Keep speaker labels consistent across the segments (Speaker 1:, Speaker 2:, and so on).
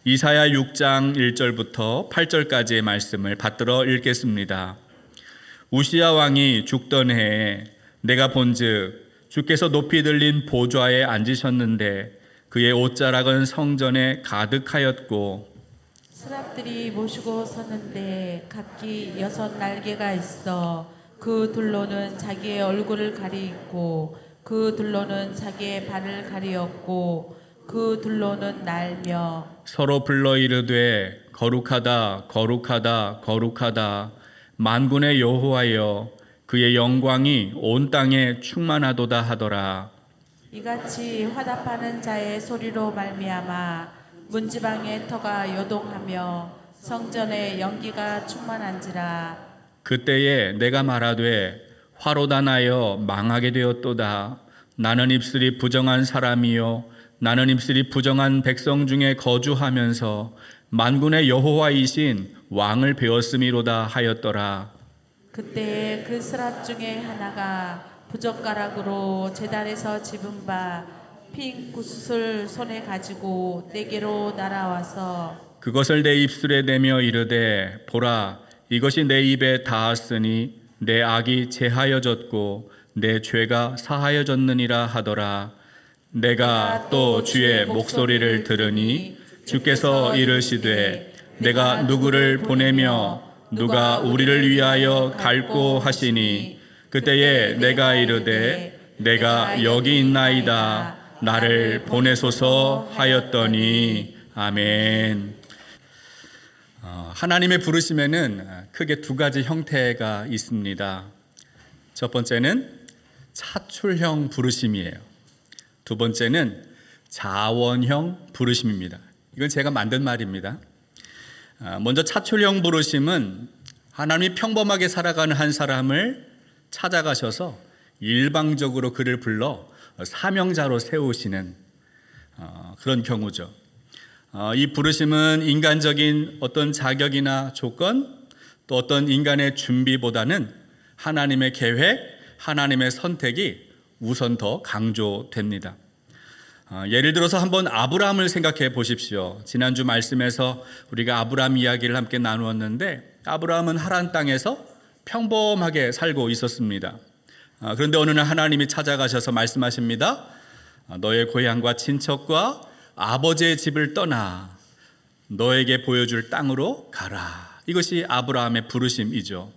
Speaker 1: 이사야 6장 1절부터 8절까지의 말씀을 받들어 읽겠습니다. 우시야 왕이 죽던 해에 내가 본즉 주께서 높이 들린 보좌에 앉으셨는데 그의 옷자락은 성전에 가득하였고
Speaker 2: 스랍들이 모시고 섰는데 각기 6 날개가 있어 그 둘로는 자기의 얼굴을 가리고 그 둘로는 자기의 발을 가리었고 그 둘로는 날며
Speaker 1: 서로 불러 이르되 거룩하다 거룩하다 거룩하다 만군의 여호와여 그의 영광이 온 땅에 충만하도다 하더라.
Speaker 2: 이같이 화답하는 자의 소리로 말미암아 문지방의 터가 요동하며 성전에 연기가 충만한지라.
Speaker 1: 그때에 내가 말하되 화로다 나여 망하게 되었도다. 나는 입술이 부정한 사람이요 나는 입술이 부정한 백성 중에 거주하면서 만군의 여호와이신 왕을 배웠음이로다 하였더라.
Speaker 2: 그때에 그 스랍 중에 하나가 부젓가락으로 제단에서 집은 바 핑구슬을 손에 가지고 내게로 날아와서
Speaker 1: 그것을 내 입술에 대며 이르되 보라 이것이 내 입에 닿았으니 내 악이 제하여졌고 내 죄가 사하여졌느니라 하더라. 내가 또 주의 목소리를 들으니 주께서 이르시되 내가 누구를 보내며 누가 우리를 위하여 갈고 하시니 그때에 내가 이르되 내가 여기 있나이다 나를 보내소서 하였더니 아멘. 하나님의 부르심에는 크게 2가지 형태가 있습니다. 첫 번째는 차출형 부르심이에요. 두 번째는 자원형 부르심입니다. 이건 제가 만든 말입니다. 먼저 차출형 부르심은 하나님이 평범하게 살아가는 한 사람을 찾아가셔서 일방적으로 그를 불러 사명자로 세우시는 그런 경우죠. 이 부르심은 인간적인 어떤 자격이나 조건 또 어떤 인간의 준비보다는 하나님의 계획, 하나님의 선택이 우선 더 강조됩니다. 예를 들어서 한번 아브라함을 생각해 보십시오. 지난주 말씀에서 우리가 아브라함 이야기를 함께 나누었는데 아브라함은 하란 땅에서 평범하게 살고 있었습니다. 그런데 어느 날 하나님이 찾아가셔서 말씀하십니다. 너의 고향과 친척과 아버지의 집을 떠나 너에게 보여줄 땅으로 가라. 이것이 아브라함의 부르심이죠.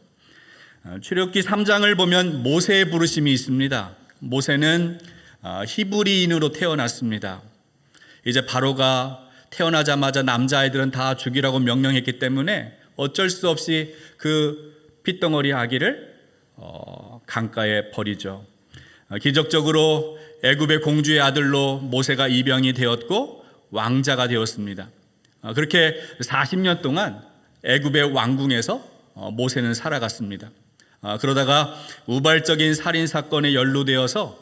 Speaker 1: 출애굽기 3장을 보면 모세의 부르심이 있습니다. 모세는 히브리인으로 태어났습니다. 이제 바로가 태어나자마자 남자아이들은 다 죽이라고 명령했기 때문에 어쩔 수 없이 그 핏덩어리 아기를 강가에 버리죠. 기적적으로 애굽의 공주의 아들로 모세가 입양이 되었고 왕자가 되었습니다. 그렇게 40년 동안 애굽의 왕궁에서 모세는 살아갔습니다. 그러다가 우발적인 살인 사건에 연루되어서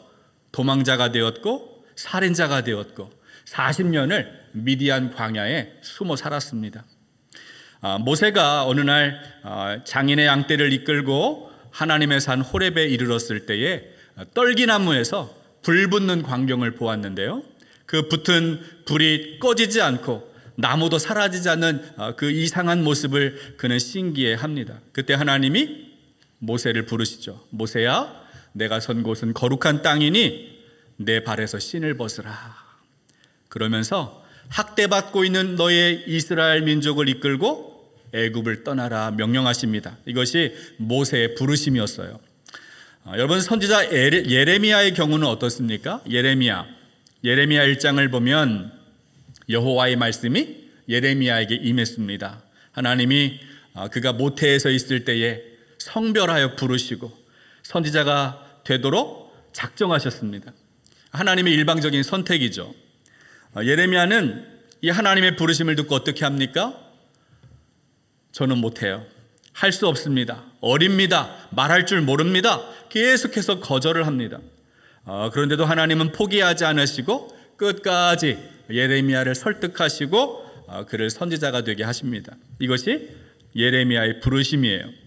Speaker 1: 도망자가 되었고 살인자가 되었고 40년을 미디안 광야에 숨어 살았습니다. 모세가 어느 날 장인의 양떼를 이끌고 하나님의 산 호렙에 이르렀을 때에 떨기나무에서 불 붙는 광경을 보았는데요. 그 붙은 불이 꺼지지 않고 나무도 사라지지 않는 그 이상한 모습을 그는 신기해합니다. 그때 하나님이 모세를 부르시죠. 모세야, 내가 선 곳은 거룩한 땅이니 내 발에서 신을 벗으라. 그러면서 학대받고 있는 너의 이스라엘 민족을 이끌고 애굽을 떠나라 명령하십니다. 이것이 모세의 부르심이었어요. 여러분, 선지자 예레미야의 경우는 어떻습니까? 예레미야 1장을 보면 여호와의 말씀이 예레미야에게 임했습니다. 하나님이 그가 모태에서 있을 때에 성별하여 부르시고 선지자가 되도록 작정하셨습니다. 하나님의 일방적인 선택이죠. 예레미야는 이 하나님의 부르심을 듣고 어떻게 합니까? 저는 못해요. 할 수 없습니다. 어립니다. 말할 줄 모릅니다. 계속해서 거절을 합니다. 그런데도 하나님은 포기하지 않으시고 끝까지 예레미야를 설득하시고 그를 선지자가 되게 하십니다. 이것이 예레미야의 부르심이에요.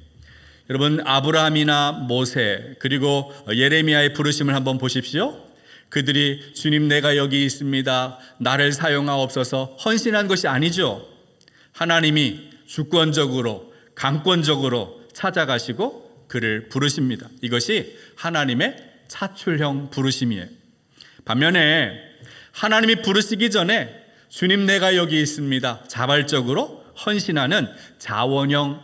Speaker 1: 여러분, 아브라함이나 모세 그리고 예레미야의 부르심을 한번 보십시오. 그들이 주님 내가 여기 있습니다, 나를 사용하옵소서 헌신한 것이 아니죠. 하나님이 주권적으로 강권적으로 찾아가시고 그를 부르십니다. 이것이 하나님의 차출형 부르심이에요. 반면에 하나님이 부르시기 전에 주님 내가 여기 있습니다, 자발적으로 헌신하는 자원형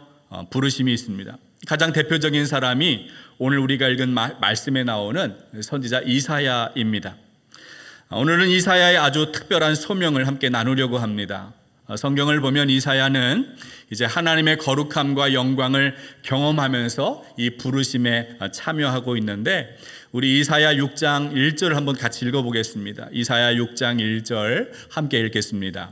Speaker 1: 부르심이 있습니다. 가장 대표적인 사람이 오늘 우리가 읽은 말씀에 나오는 선지자 이사야입니다. 오늘은 이사야의 아주 특별한 소명을 함께 나누려고 합니다. 성경을 보면 이사야는 이제 하나님의 거룩함과 영광을 경험하면서 이 부르심에 참여하고 있는데, 우리 이사야 6장 1절을 한번 같이 읽어보겠습니다. 이사야 6장 1절 함께 읽겠습니다.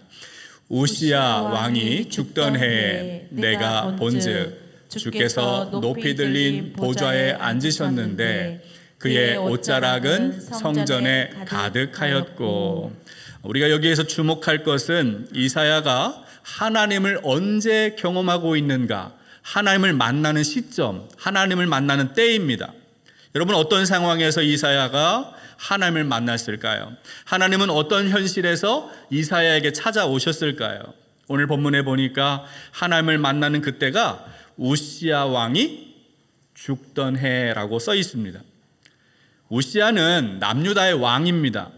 Speaker 1: 우시야 왕이 죽던 해에 내가 본즉 주께서 높이 들린 보좌에 앉으셨는데 그의 옷자락은 성전에 가득하였고. 우리가 여기에서 주목할 것은 이사야가 하나님을 언제 경험하고 있는가, 하나님을 만나는 시점, 하나님을 만나는 때입니다. 여러분, 어떤 상황에서 이사야가 하나님을 만났을까요? 하나님은 어떤 현실에서 이사야에게 찾아오셨을까요? 오늘 본문에 보니까 하나님을 만나는 그때가 우시야 왕이 죽던 해라고 써 있습니다. 우시야는 남유다의 왕입니다.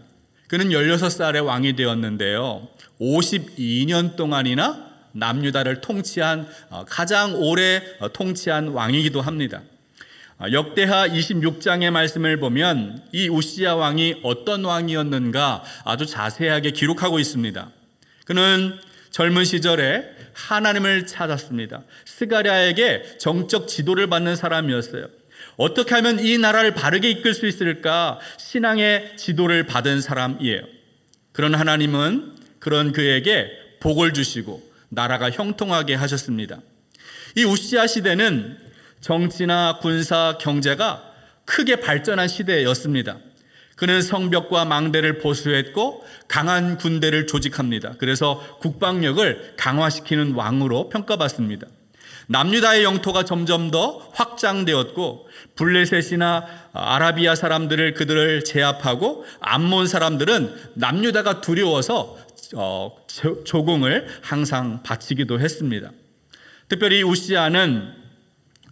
Speaker 1: 그는 16살에 왕이 되었는데요, 52년 동안이나 남유다를 통치한 가장 오래 통치한 왕이기도 합니다. 역대하 26장의 말씀을 보면 이 우시야 왕이 어떤 왕이었는가 아주 자세하게 기록하고 있습니다. 그는 젊은 시절에 하나님을 찾았습니다. 스가랴에게 정적 지도를 받는 사람이었어요. 어떻게 하면 이 나라를 바르게 이끌 수 있을까 신앙의 지도를 받은 사람이에요. 그런 하나님은 그런 그에게 복을 주시고 나라가 형통하게 하셨습니다. 이 우시야 시대는 정치나 군사, 경제가 크게 발전한 시대였습니다. 그는 성벽과 망대를 보수했고 강한 군대를 조직합니다. 그래서 국방력을 강화시키는 왕으로 평가받습니다. 남유다의 영토가 점점 더 확장되었고 블레셋이나 아라비아 사람들을 그들을 제압하고 암몬 사람들은 남유다가 두려워서 조공을 항상 바치기도 했습니다. 특별히 우시야는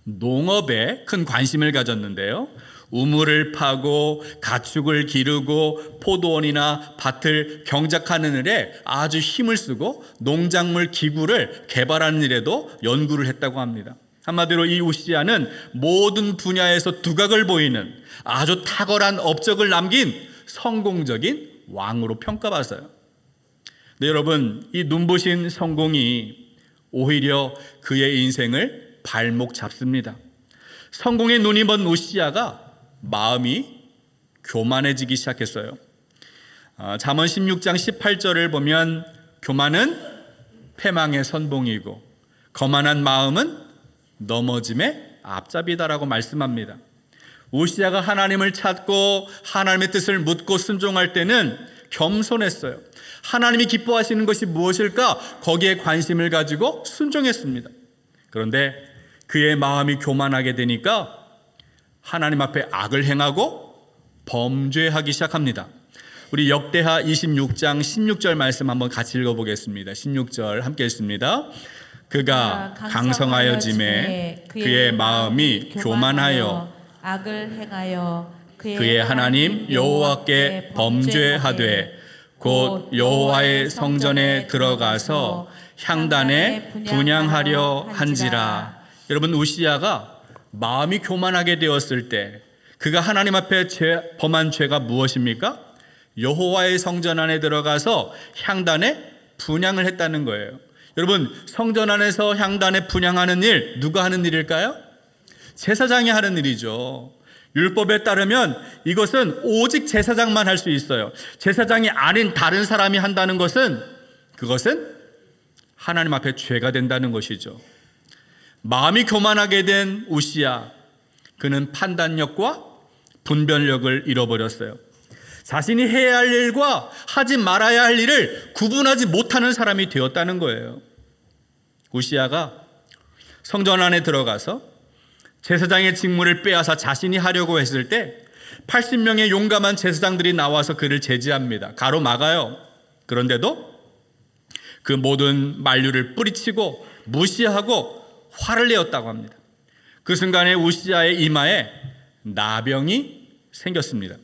Speaker 1: 농업에 큰 관심을 가졌는데요, 우물을 파고 가축을 기르고 포도원이나 밭을 경작하는 일에 아주 힘을 쓰고 농작물 기구를 개발하는 일에도 연구를 했다고 합니다. 한마디로 이 우시야는 모든 분야에서 두각을 보이는 아주 탁월한 업적을 남긴 성공적인 왕으로 평가받아요. 네, 여러분, 이 눈부신 성공이 오히려 그의 인생을 발목 잡습니다. 성공에 눈이 먼 우시야가 마음이 교만해지기 시작했어요. 잠언 16장 18절을 보면 교만은 패망의 선봉이고 거만한 마음은 넘어짐의 앞잡이다라고 말씀합니다. 우시야가 하나님을 찾고 하나님의 뜻을 묻고 순종할 때는 겸손했어요. 하나님이 기뻐하시는 것이 무엇일까? 거기에 관심을 가지고 순종했습니다. 그런데 그의 마음이 교만하게 되니까 하나님 앞에 악을 행하고 범죄하기 시작합니다. 우리 역대하 26장 16절 말씀 한번 같이 읽어보겠습니다. 16절 함께 읽습니다. 그가 강성하여짐에 그의 마음이 교만하여
Speaker 2: 악을 행하여
Speaker 1: 그의 하나님 여호와께 범죄하되 곧 여호와의 성전에 들어가서 향단에 분향하려 한지라. 여러분, 우시야가 마음이 교만하게 되었을 때 그가 하나님 앞에 범한 죄가 무엇입니까? 여호와의 성전 안에 들어가서 향단에 분향을 했다는 거예요. 여러분, 성전 안에서 향단에 분향하는 일, 누가 하는 일일까요? 제사장이 하는 일이죠. 율법에 따르면 이것은 오직 제사장만 할 수 있어요. 제사장이 아닌 다른 사람이 한다는 것은 그것은 하나님 앞에 죄가 된다는 것이죠. 마음이 교만하게 된 우시야, 그는 판단력과 분별력을 잃어버렸어요. 자신이 해야 할 일과 하지 말아야 할 일을 구분하지 못하는 사람이 되었다는 거예요. 우시야가 성전 안에 들어가서 제사장의 직무를 빼앗아 자신이 하려고 했을 때 80명의 용감한 제사장들이 나와서 그를 제지합니다. 가로막아요. 그런데도 그 모든 만류를 뿌리치고 무시하고 화를 내었다고 합니다. 그 순간에 우시아의 이마에 나병이 생겼습니다.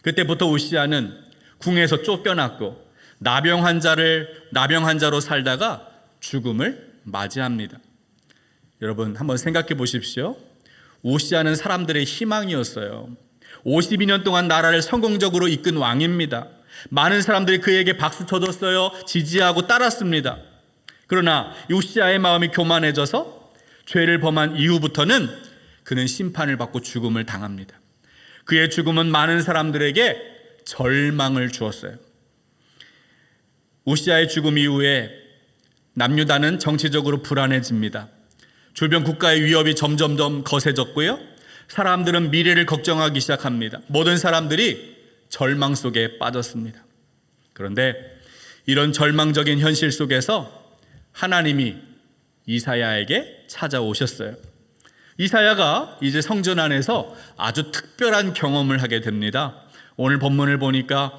Speaker 1: 그때부터 우시아는 궁에서 쫓겨났고 나병 환자로 살다가 죽음을 맞이합니다. 여러분 한번 생각해 보십시오. 우시아는 사람들의 희망이었어요. 52년 동안 나라를 성공적으로 이끈 왕입니다. 많은 사람들이 그에게 박수 쳐줬어요. 지지하고 따랐습니다. 그러나 우시아의 마음이 교만해져서 죄를 범한 이후부터는 그는 심판을 받고 죽음을 당합니다. 그의 죽음은 많은 사람들에게 절망을 주었어요. 우시아의 죽음 이후에 남유다는 정치적으로 불안해집니다. 주변 국가의 위협이 점점점 거세졌고요. 사람들은 미래를 걱정하기 시작합니다. 모든 사람들이 절망 속에 빠졌습니다. 그런데 이런 절망적인 현실 속에서 하나님이 이사야에게 찾아오셨어요. 이사야가 이제 성전 안에서 아주 특별한 경험을 하게 됩니다. 오늘 본문을 보니까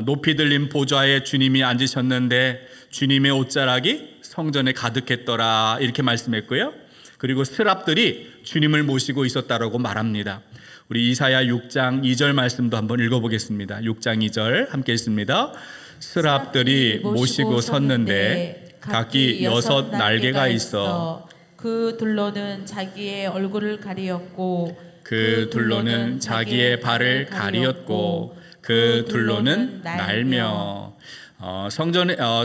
Speaker 1: 높이 들린 보좌에 주님이 앉으셨는데 주님의 옷자락이 성전에 가득했더라 이렇게 말씀했고요. 그리고 스랍들이 주님을 모시고 있었다라고 말합니다. 우리 이사야 6장 2절 말씀도 한번 읽어보겠습니다. 6장 2절 함께 읽습니다. 스랍들이 모시고 섰는데 각기 6 날개가 있어
Speaker 2: 그 둘로는 자기의 얼굴을 가리었고
Speaker 1: 그 둘로는 자기의 발을 가리었고 그 둘로는 날며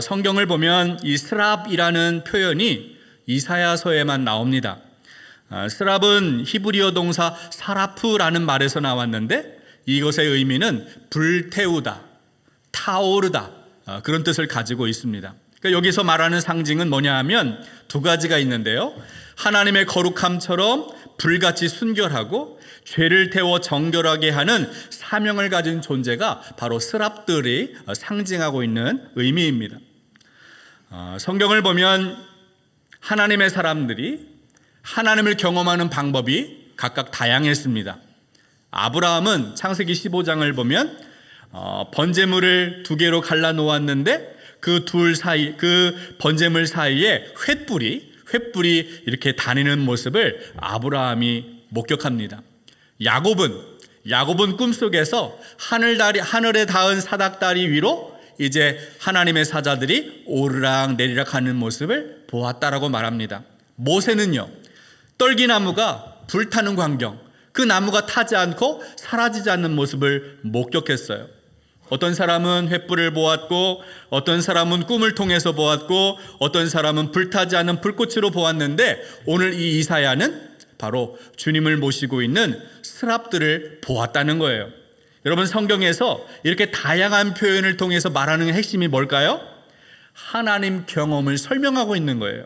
Speaker 1: 성경을 보면 이 스랍이라는 표현이 이사야서에만 나옵니다. 스랍은 히브리어 동사 사라프라는 말에서 나왔는데 이것의 의미는 불태우다, 타오르다 그런 뜻을 가지고 있습니다. 그러니까 여기서 말하는 상징은 뭐냐 하면 두 가지가 있는데요. 하나님의 거룩함처럼 불같이 순결하고 죄를 태워 정결하게 하는 사명을 가진 존재가 바로 스랍들이 상징하고 있는 의미입니다. 성경을 보면 하나님의 사람들이 하나님을 경험하는 방법이 각각 다양했습니다. 아브라함은 창세기 15장을 보면 번제물을 2개로 갈라 놓았는데 그 번제물 사이에 횃불이 이렇게 다니는 모습을 아브라함이 목격합니다. 야곱은 꿈속에서 하늘에 닿은 사닥다리 위로 이제 하나님의 사자들이 오르락 내리락 하는 모습을 보았다라고 말합니다. 모세는요, 떨기나무가 불타는 광경, 그 나무가 타지 않고 사라지지 않는 모습을 목격했어요. 어떤 사람은 횃불을 보았고 어떤 사람은 꿈을 통해서 보았고 어떤 사람은 불타지 않는 불꽃으로 보았는데 오늘 이 이사야는 바로 주님을 모시고 있는 스랍들을 보았다는 거예요. 여러분 성경에서 이렇게 다양한 표현을 통해서 말하는 핵심이 뭘까요? 하나님 경험을 설명하고 있는 거예요.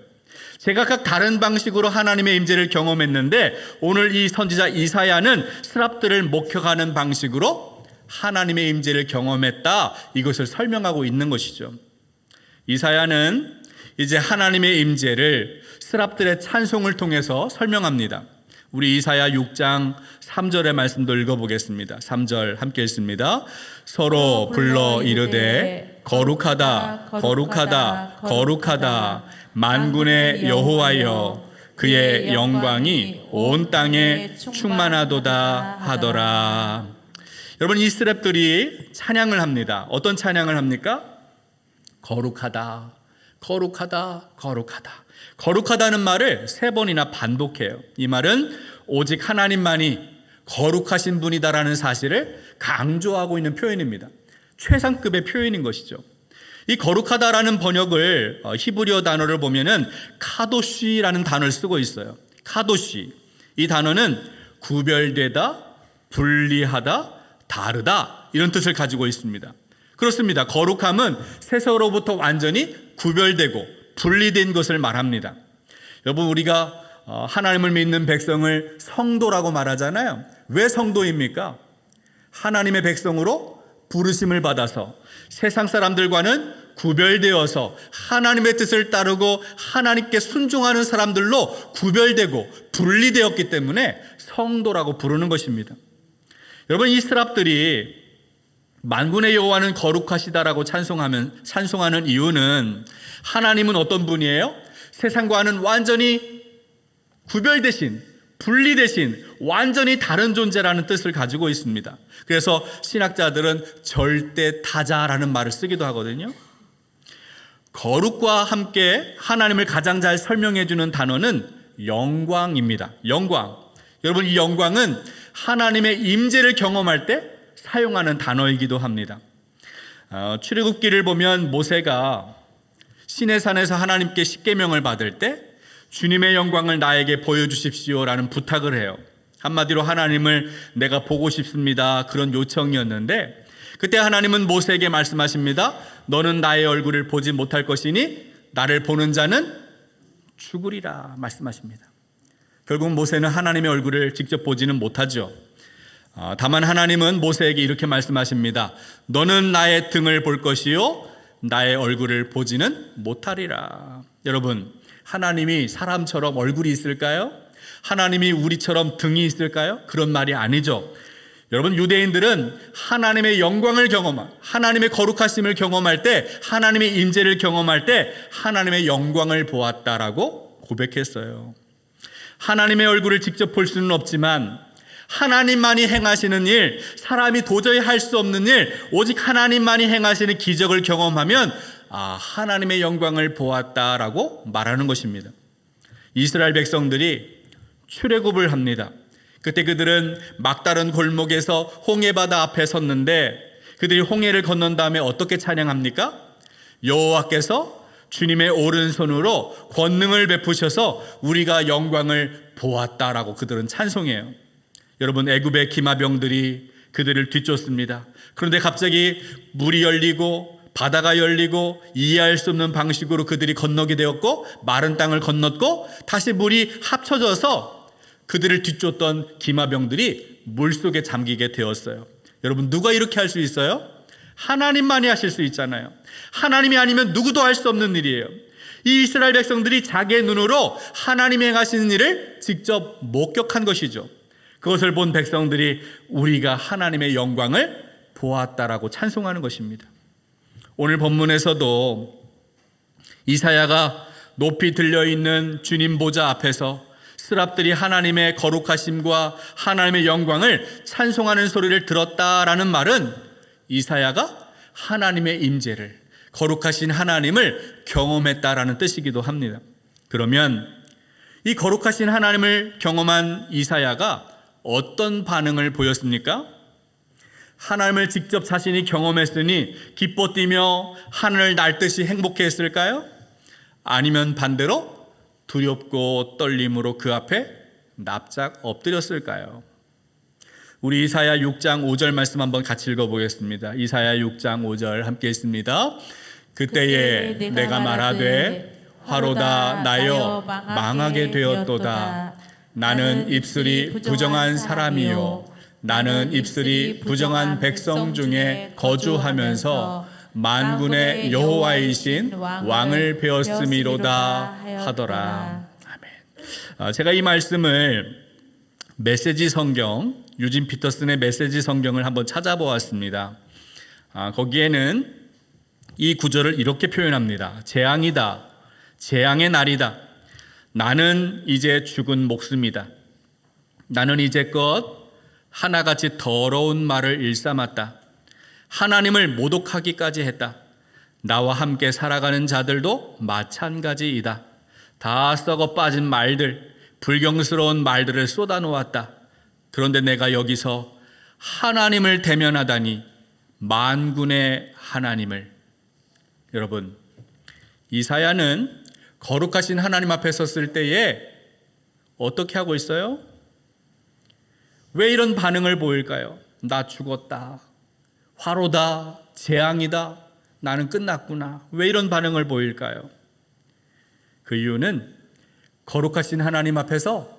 Speaker 1: 제가 각 다른 방식으로 하나님의 임재를 경험했는데 오늘 이 선지자 이사야는 스랍들을 목격하는 방식으로 하나님의 임재를 경험했다 이것을 설명하고 있는 것이죠. 이사야는 이제 하나님의 임재를 스랍들의 찬송을 통해서 설명합니다. 우리 이사야 6장 3절의 말씀도 읽어보겠습니다. 3절 함께 읽습니다. 서로 불러 이르되 거룩하다 거룩하다 거룩하다 만군의 여호와여 그의 영광이 온 땅에 충만하도다 하더라. 여러분 이 스랍들이 찬양을 합니다. 어떤 찬양을 합니까? 거룩하다 거룩하다 거룩하다. 거룩하다는 말을 3번이나 반복해요. 이 말은 오직 하나님만이 거룩하신 분이다라는 사실을 강조하고 있는 표현입니다. 최상급의 표현인 것이죠. 이 거룩하다라는 번역을 히브리어 단어를 보면은 카도시라는 단어를 쓰고 있어요. 카도시. 이 단어는 구별되다, 분리하다, 다르다 이런 뜻을 가지고 있습니다. 그렇습니다. 거룩함은 세상으로부터 완전히 구별되고 분리된 것을 말합니다. 여러분 우리가 하나님을 믿는 백성을 성도라고 말하잖아요. 왜 성도입니까? 하나님의 백성으로 부르심을 받아서 세상 사람들과는 구별되어서 하나님의 뜻을 따르고 하나님께 순종하는 사람들로 구별되고 분리되었기 때문에 성도라고 부르는 것입니다. 여러분, 이 스랍들이 만군의 여호와는 거룩하시다라고 찬송하는 이유는 하나님은 어떤 분이에요? 세상과는 완전히 구별되신, 분리되신 완전히 다른 존재라는 뜻을 가지고 있습니다. 그래서 신학자들은 절대 타자라는 말을 쓰기도 하거든요. 거룩과 함께 하나님을 가장 잘 설명해 주는 단어는 영광입니다. 영광. 여러분, 이 영광은 하나님의 임재를 경험할 때 사용하는 단어이기도 합니다. 출애굽기를 보면 모세가 시내산에서 하나님께 십계명을 받을 때 주님의 영광을 나에게 보여주십시오라는 부탁을 해요. 한마디로 하나님을 내가 보고 싶습니다, 그런 요청이었는데, 그때 하나님은 모세에게 말씀하십니다. 너는 나의 얼굴을 보지 못할 것이니 나를 보는 자는 죽으리라 말씀하십니다. 결국 모세는 하나님의 얼굴을 직접 보지는 못하죠. 다만 하나님은 모세에게 이렇게 말씀하십니다. 너는 나의 등을 볼 것이요 나의 얼굴을 보지는 못하리라. 여러분, 하나님이 사람처럼 얼굴이 있을까요? 하나님이 우리처럼 등이 있을까요? 그런 말이 아니죠. 여러분, 유대인들은 하나님의 영광을 경험할, 하나님의 거룩하심을 경험할 때, 하나님의 임재를 경험할 때 하나님의 영광을 보았다라고 고백했어요. 하나님의 얼굴을 직접 볼 수는 없지만 하나님만이 행하시는 일, 사람이 도저히 할 수 없는 일, 오직 하나님만이 행하시는 기적을 경험하면 하나님의 영광을 보았다라고 말하는 것입니다. 이스라엘 백성들이 출애굽을 합니다. 그때 그들은 막다른 골목에서 홍해바다 앞에 섰는데 그들이 홍해를 건넌 다음에 어떻게 찬양합니까? 여호와께서 주님의 오른손으로 권능을 베푸셔서 우리가 영광을 보았다라고 그들은 찬송해요. 여러분, 애굽의 기마병들이 그들을 뒤쫓습니다. 그런데 갑자기 물이 열리고 바다가 열리고 이해할 수 없는 방식으로 그들이 건너게 되었고 마른 땅을 건넜고 다시 물이 합쳐져서 그들을 뒤쫓던 기마병들이 물속에 잠기게 되었어요. 여러분, 누가 이렇게 할 수 있어요? 하나님만이 하실 수 있잖아요. 하나님이 아니면 누구도 할 수 없는 일이에요. 이 이스라엘 백성들이 자기의 눈으로 하나님이 행하시는 일을 직접 목격한 것이죠. 그것을 본 백성들이 우리가 하나님의 영광을 보았다라고 찬송하는 것입니다. 오늘 본문에서도 이사야가 높이 들려있는 주님 보좌 앞에서 스랍들이 하나님의 거룩하심과 하나님의 영광을 찬송하는 소리를 들었다라는 말은 이사야가 하나님의 임재를, 거룩하신 하나님을 경험했다라는 뜻이기도 합니다. 그러면 이 거룩하신 하나님을 경험한 이사야가 어떤 반응을 보였습니까? 하나님을 직접 자신이 경험했으니 기뻐 뛰며 하늘을 날듯이 행복해했을까요? 아니면 반대로 두렵고 떨림으로 그 앞에 납작 엎드렸을까요? 우리 이사야 6장 5절 말씀 한번 같이 읽어보겠습니다. 이사야 6장 5절 함께 읽습니다. 그때에 내가 말하되 화로다 나여 망하게 되었도다. 나는 입술이 부정한 사람이요 나는 입술이 부정한 백성 중에 거주하면서 만군의 여호와이신 왕을 배웠음이로다 하더라. 아멘. 제가 이 말씀을 메시지 성경, 유진 피터슨의 메시지 성경을 한번 찾아보았습니다. 거기에는 이 구절을 이렇게 표현합니다. 재앙이다. 재앙의 날이다. 나는 이제 죽은 목숨이다. 나는 이제껏 하나같이 더러운 말을 일삼았다. 하나님을 모독하기까지 했다. 나와 함께 살아가는 자들도 마찬가지이다. 다 썩어 빠진 말들, 불경스러운 말들을 쏟아놓았다. 그런데 내가 여기서 하나님을 대면하다니, 만군의 하나님을. 여러분, 이사야는 거룩하신 하나님 앞에 섰을 때에 어떻게 하고 있어요? 왜 이런 반응을 보일까요? 나 죽었다. 화로다. 재앙이다. 나는 끝났구나. 왜 이런 반응을 보일까요? 그 이유는 거룩하신 하나님 앞에서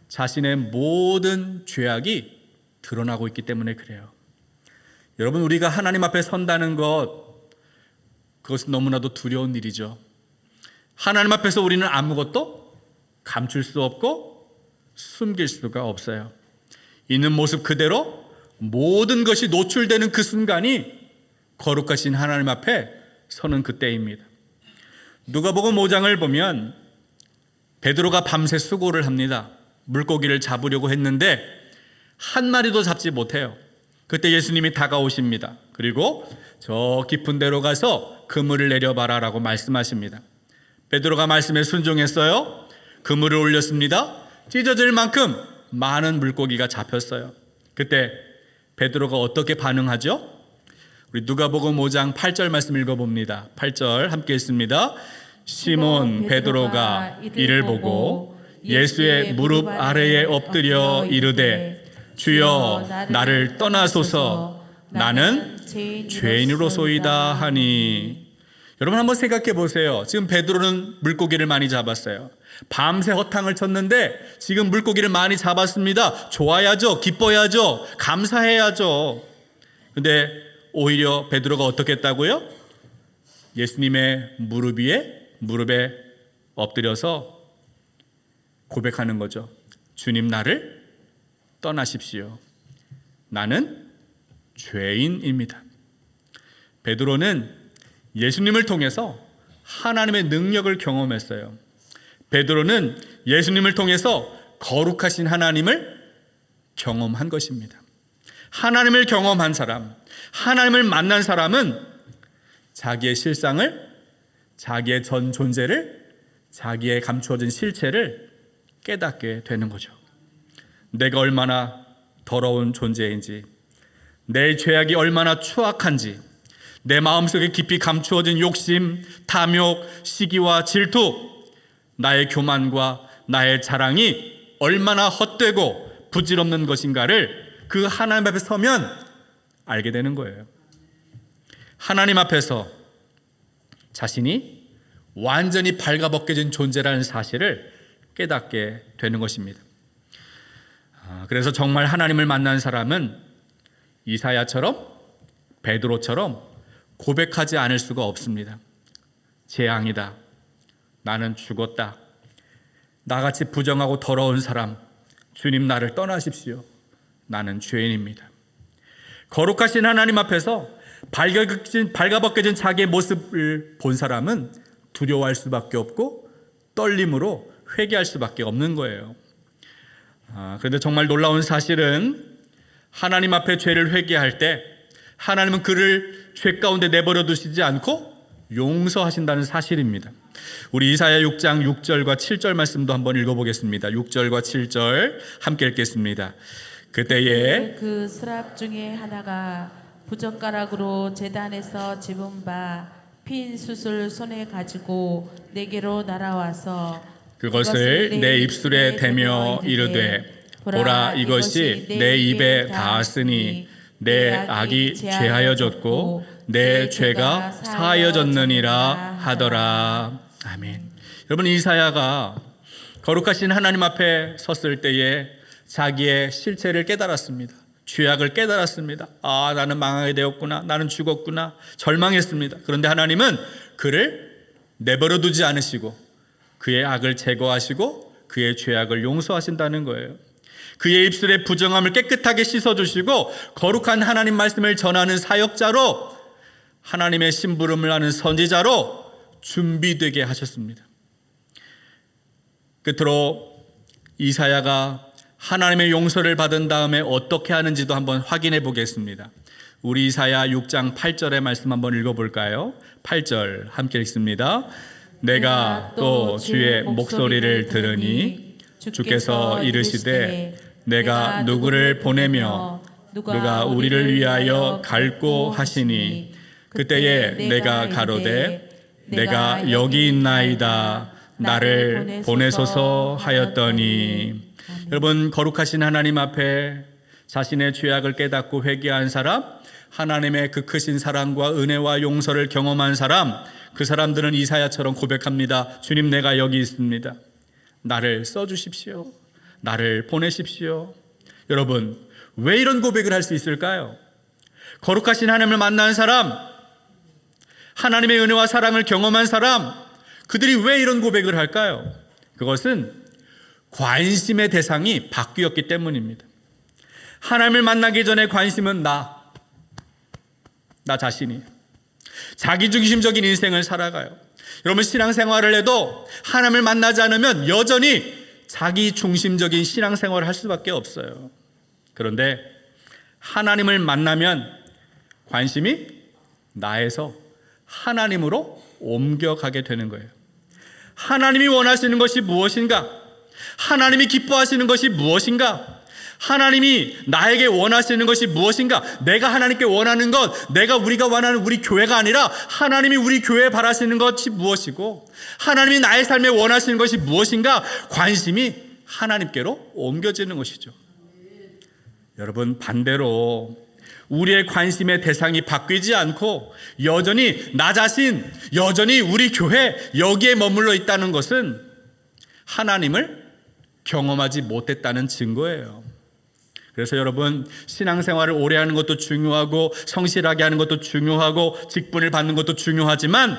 Speaker 1: 자신의 모든 죄악이 드러나고 있기 때문에 그래요. 여러분, 우리가 하나님 앞에 선다는 그것은 너무나도 두려운 일이죠. 하나님 앞에서 우리는 아무것도 감출 수 없고 숨길 수가 없어요. 있는 모습 그대로 모든 것이 노출되는 그 순간이 거룩하신 하나님 앞에 서는 그때입니다. 누가복음 5장을 보면 베드로가 밤새 수고를 합니다. 물고기를 잡으려고 했는데 한 마리도 잡지 못해요. 그때 예수님이 다가오십니다. 그리고 저 깊은 데로 가서 그물을 내려봐라 라고 말씀하십니다. 베드로가 말씀에 순종했어요. 그물을 올렸습니다. 찢어질 만큼 많은 물고기가 잡혔어요. 그때 베드로가 어떻게 반응하죠? 우리 누가복음 5장 8절 말씀 읽어봅니다. 8절 함께 읽습니다. 시몬 베드로가 이를 보고 예수의 무릎 아래에 엎드려 이르되 주여 나를 떠나소서 나는 죄인으로소이다 하니. 여러분 한번 생각해 보세요. 지금 베드로는 물고기를 많이 잡았어요. 밤새 허탕을 쳤는데 지금 물고기를 많이 잡았습니다. 좋아야죠. 기뻐야죠. 감사해야죠. 근데 오히려 베드로가 어떻게 했다고요? 예수님의 무릎에 엎드려서 고백하는 거죠. 주님 나를 떠나십시오. 나는 죄인입니다. 베드로는 예수님을 통해서 하나님의 능력을 경험했어요. 베드로는 예수님을 통해서 거룩하신 하나님을 경험한 것입니다. 하나님을 경험한 사람, 하나님을 만난 사람은 자기의 실상을, 자기의 전 존재를, 자기의 감추어진 실체를 깨닫게 되는 거죠. 내가 얼마나 더러운 존재인지, 내 죄악이 얼마나 추악한지, 내 마음속에 깊이 감추어진 욕심, 탐욕, 시기와 질투, 나의 교만과 나의 자랑이 얼마나 헛되고 부질없는 것인가를 그 하나님 앞에 서면 알게 되는 거예요. 하나님 앞에서 자신이 완전히 발가벗겨진 존재라는 사실을 깨닫게 되는 것입니다. 그래서 정말 하나님을 만난 사람은 이사야처럼 베드로처럼 고백하지 않을 수가 없습니다. 재앙이다. 나는 죽었다. 나같이 부정하고 더러운 사람, 주님 나를 떠나십시오. 나는 죄인입니다. 거룩하신 하나님 앞에서 발가벗겨진 자기의 모습을 본 사람은 두려워할 수밖에 없고 떨림으로 회개할 수밖에 없는 거예요. 그런데 정말 놀라운 사실은 하나님 앞에 죄를 회개할 때 하나님은 그를 죄 가운데 내버려 두시지 않고 용서하신다는 사실입니다. 우리 이사야 6장 6절과 7절 말씀도 한번 읽어보겠습니다. 6절과 7절 함께 읽겠습니다. 그때에
Speaker 2: 그 스랍 중에 하나가 부젓가락으로 제단에서 집은 바 핀 숯을 손에 가지고 내게로 날아와서
Speaker 1: 그것을 내 입술에 대며 이르되 보라 이것이 내 입에 닿았으니 내 악이 죄하여졌고 내 죄가 사하여졌느니라 하더라. 아멘. 여러분 이사야가 거룩하신 하나님 앞에 섰을 때에 자기의 실체를 깨달았습니다. 죄악을 깨달았습니다. 나는 망하게 되었구나. 나는 죽었구나. 절망했습니다. 그런데 하나님은 그를 내버려 두지 않으시고 그의 악을 제거하시고 그의 죄악을 용서하신다는 거예요. 그의 입술의 부정함을 깨끗하게 씻어주시고 거룩한 하나님 말씀을 전하는 사역자로, 하나님의 심부름을 하는 선지자로 준비되게 하셨습니다. 끝으로 이사야가 하나님의 용서를 받은 다음에 어떻게 하는지도 한번 확인해 보겠습니다. 우리 이사야 6장 8절의 말씀 한번 읽어볼까요? 8절 함께 읽습니다. 내가 또 주의 목소리를 들으니 주께서 이르시되 내가 누구를 보내며 누가 우리를 위하여 갈고 하시니 그때에 내가 가로되 내가 여기 있나이다 나를 보내소서 하였더니. 여러분 거룩하신 하나님 앞에 자신의 죄악을 깨닫고 회개한 사람, 하나님의 그 크신 사랑과 은혜와 용서를 경험한 사람, 그 사람들은 이사야처럼 고백합니다. 주님 내가 여기 있습니다. 나를 써주십시오. 나를 보내십시오. 여러분 왜 이런 고백을 할 수 있을까요? 거룩하신 하나님을 만난 사람, 하나님의 은혜와 사랑을 경험한 사람, 그들이 왜 이런 고백을 할까요? 그것은 관심의 대상이 바뀌었기 때문입니다. 하나님을 만나기 전에 관심은 나 자신이. 자기중심적인 인생을 살아가요. 여러분, 신앙생활을 해도 하나님을 만나지 않으면 여전히 자기중심적인 신앙생활을 할 수밖에 없어요. 그런데 하나님을 만나면 관심이 나에서 하나님으로 옮겨가게 되는 거예요. 하나님이 원하시는 것이 무엇인가? 하나님이 기뻐하시는 것이 무엇인가? 하나님이 나에게 원하시는 것이 무엇인가? 내가 하나님께 원하는 것, 우리가 원하는 우리 교회가 아니라 하나님이 우리 교회에 바라시는 것이 무엇이고, 하나님이 나의 삶에 원하시는 것이 무엇인가? 관심이 하나님께로 옮겨지는 것이죠. 여러분, 반대로 우리의 관심의 대상이 바뀌지 않고 여전히 나 자신, 여전히 우리 교회, 여기에 머물러 있다는 것은 하나님을 경험하지 못했다는 증거예요. 그래서 여러분, 신앙생활을 오래 하는 것도 중요하고 성실하게 하는 것도 중요하고 직분을 받는 것도 중요하지만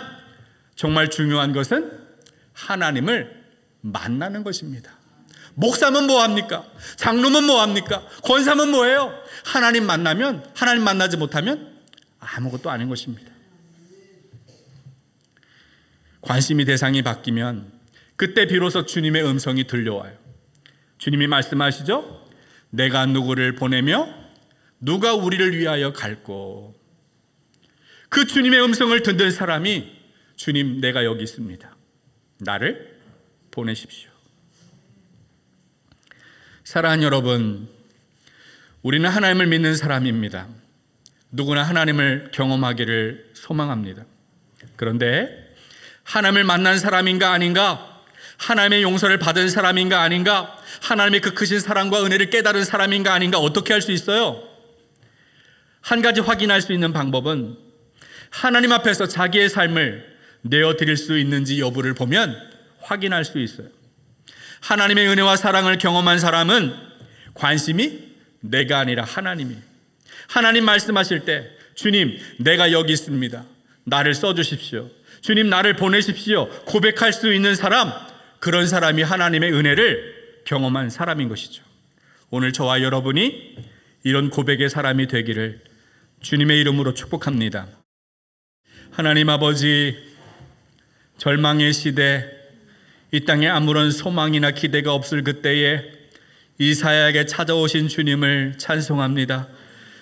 Speaker 1: 정말 중요한 것은 하나님을 만나는 것입니다. 목사면 뭐합니까? 장로면 뭐합니까? 권사면 뭐예요? 하나님 만나면, 하나님 만나지 못하면 아무것도 아닌 것입니다. 관심이 대상이 바뀌면 그때 비로소 주님의 음성이 들려와요. 주님이 말씀하시죠? 내가 누구를 보내며 누가 우리를 위하여 갈꼬. 그 주님의 음성을 듣는 사람이 주님, 내가 여기 있습니다. 나를 보내십시오. 사랑하는 여러분, 우리는 하나님을 믿는 사람입니다. 누구나 하나님을 경험하기를 소망합니다. 그런데 하나님을 만난 사람인가 아닌가? 하나님의 용서를 받은 사람인가 아닌가? 하나님의 그 크신 사랑과 은혜를 깨달은 사람인가 아닌가? 어떻게 할 수 있어요? 한 가지 확인할 수 있는 방법은 하나님 앞에서 자기의 삶을 내어드릴 수 있는지 여부를 보면 확인할 수 있어요. 하나님의 은혜와 사랑을 경험한 사람은 관심이 내가 아니라 하나님이. 하나님 말씀하실 때 주님, 내가 여기 있습니다. 나를 써주십시오. 주님, 나를 보내십시오. 고백할 수 있는 사람, 그런 사람이 하나님의 은혜를 경험한 사람인 것이죠. 오늘 저와 여러분이 이런 고백의 사람이 되기를 주님의 이름으로 축복합니다. 하나님 아버지, 절망의 시대, 이 땅에 아무런 소망이나 기대가 없을 그때에 이사야에게 찾아오신 주님을 찬송합니다.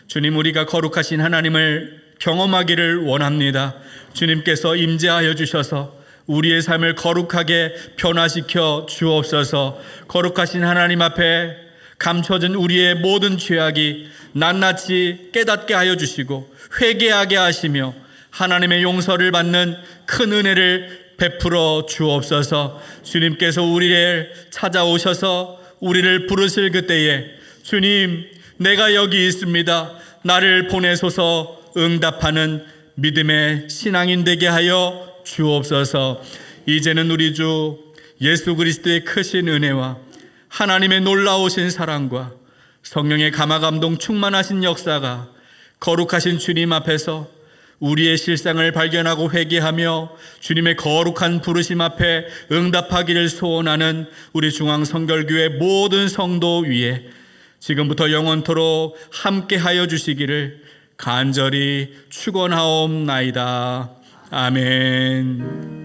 Speaker 1: 주님, 우리가 거룩하신 하나님을 경험하기를 원합니다. 주님께서 임재하여 주셔서 우리의 삶을 거룩하게 변화시켜 주옵소서. 거룩하신 하나님 앞에 감춰진 우리의 모든 죄악이 낱낱이 깨닫게 하여 주시고 회개하게 하시며 하나님의 용서를 받는 큰 은혜를 베풀어 주옵소서. 주님께서 우리를 찾아오셔서 우리를 부르실 그때에 주님, 내가 여기 있습니다. 나를 보내소서 응답하는 믿음의 신앙인 되게 하여 주옵소서. 이제는 우리 주 예수 그리스도의 크신 은혜와 하나님의 놀라우신 사랑과 성령의 감화감동 충만하신 역사가 거룩하신 주님 앞에서 우리의 실상을 발견하고 회개하며 주님의 거룩한 부르심 앞에 응답하기를 소원하는 우리 중앙성결교회 모든 성도 위에 지금부터 영원토록 함께하여 주시기를 간절히 축원하옵나이다. 아멘.